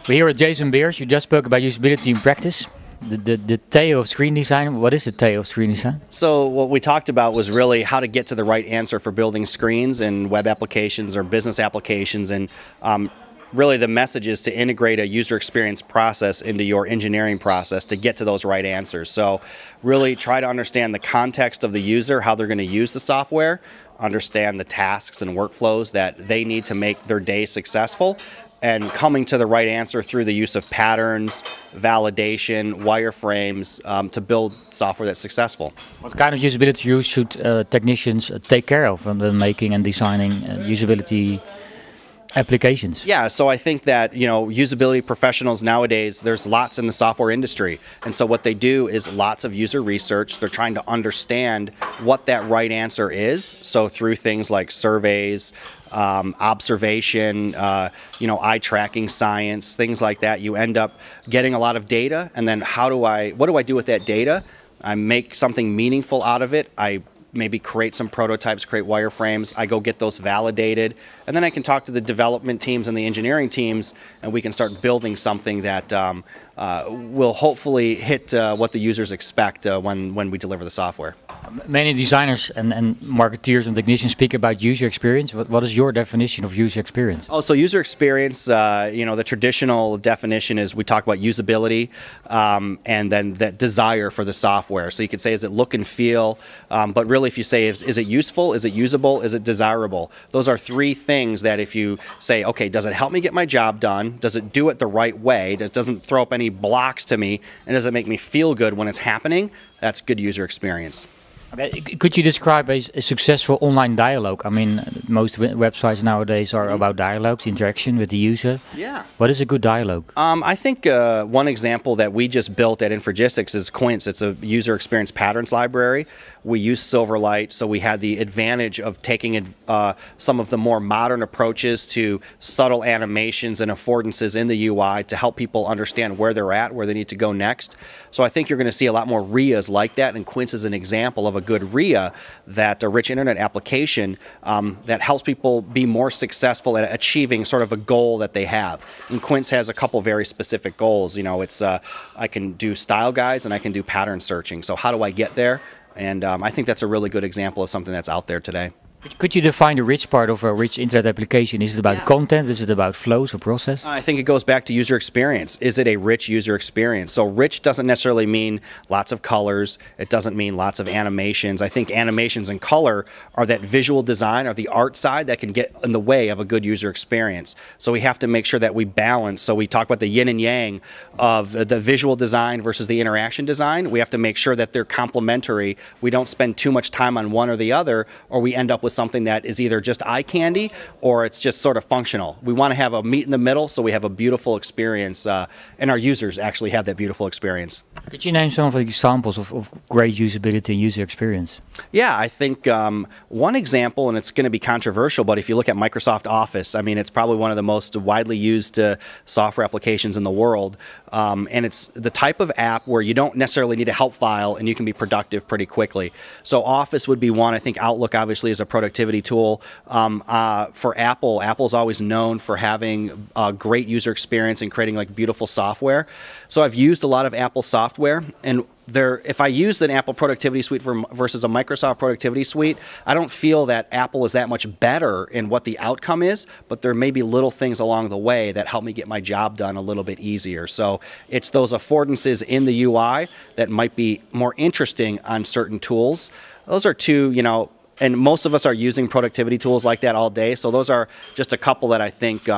We're here at Jason Beres. You just spoke about usability in practice. The tail of screen design. What is the tail of screen design? So what we talked about was really how to get to the right answer for building screens and web applications or business applications, and really the message is to integrate a user experience process into your engineering process to get to those right answers. So really try to understand the context of the user, how they're going to use the software, understand the tasks and workflows that they need to make their day successful, and coming to the right answer through the use of patterns, validation, wireframes to build software that's successful. What kind of usability use should technicians take care of when making and designing usability applications? Yeah, so I think that, usability professionals nowadays, there's lots in the software industry. And so what they do is lots of user research. They're trying to understand what that right answer is. So through things like surveys, observation, eye tracking science, things like that, you end up getting a lot of data. And then what do I do with that data? I make something meaningful out of it. I maybe create some prototypes, create wireframes. I go get those validated, and then I can talk to the development teams and the engineering teams, and we can start building something that will hopefully hit what the users expect when we deliver the software. Many designers and marketeers and technicians speak about user experience. What is your definition of user experience? Oh, so user experience, the traditional definition is we talk about usability and then that desire for the software. So you could say, is it look and feel? But really, if you say, is it useful? Is it usable? Is it desirable? Those are three things that if you say, okay, does it help me get my job done? Does it do it the right way? It doesn't throw up any blocks to me? And does it make me feel good when it's happening? That's good user experience. Okay. Could you describe a successful online dialogue? I mean, most websites nowadays are about dialogues, interaction with the user. Yeah. What is a good dialogue? I think one example that we just built at Infragistics is Quince. It's a user experience patterns library. We use Silverlight, so we had the advantage of taking some of the more modern approaches to subtle animations and affordances in the UI to help people understand where they're at, where they need to go next. So I think you're going to see a lot more RIAs like that, and Quince is an example of a good RIA, that a rich internet application that helps people be more successful at achieving sort of a goal that they have. And Quince has a couple very specific goals. It's I can do style guides and I can do pattern searching. So how do I get there? And I think that's a really good example of something that's out there today. Could you define the rich part of a rich internet application? Is it about content? Is it about flows or process? I think it goes back to user experience. Is it a rich user experience? So rich doesn't necessarily mean lots of colors. It doesn't mean lots of animations. I think animations and color are that visual design or the art side that can get in the way of a good user experience. So we have to make sure that we balance. So we talk about the yin and yang of the visual design versus the interaction design. We have to make sure that they're complementary. We don't spend too much time on one or the other, or we end up with something that is either just eye candy or it's just sort of functional. We want to have a meet in the middle so we have a beautiful experience and our users actually have that beautiful experience. Could you name some of the examples of great usability and user experience? Yeah, I think one example, and it's going to be controversial, but if you look at Microsoft Office, I mean, it's probably one of the most widely used software applications in the world. And it's the type of app where you don't necessarily need a help file and you can be productive pretty quickly. So Office would be one. I think Outlook obviously is a productivity tool. For Apple, Apple's always known for having a great user experience and creating like beautiful software. So I've used a lot of Apple software, and if I use an Apple Productivity Suite versus a Microsoft Productivity Suite, I don't feel that Apple is that much better in what the outcome is, but there may be little things along the way that help me get my job done a little bit easier. So it's those affordances in the UI that might be more interesting on certain tools. Those are two, and most of us are using productivity tools like that all day. So those are just a couple that I think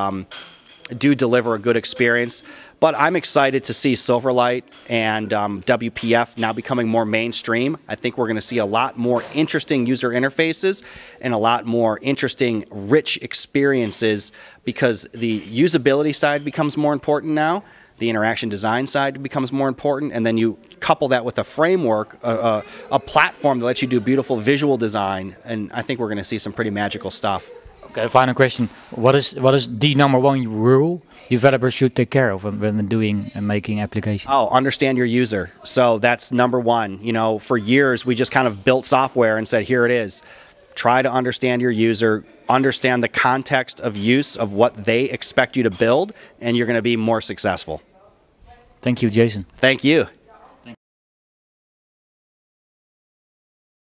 do deliver a good experience. But I'm excited to see Silverlight and WPF now becoming more mainstream. I think we're going to see a lot more interesting user interfaces and a lot more interesting, rich experiences because the usability side becomes more important now. The interaction design side becomes more important. And then you couple that with a framework, a platform that lets you do beautiful visual design. And I think we're going to see some pretty magical stuff. Okay, final question. What is the number one rule developers should take care of when doing and making applications? Oh, understand your user. So that's number one. You know, for years we just kind of built software and said, here it is. Try to understand your user, understand the context of use of what they expect you to build, and you're going to be more successful. Thank you, Jason. Thank you.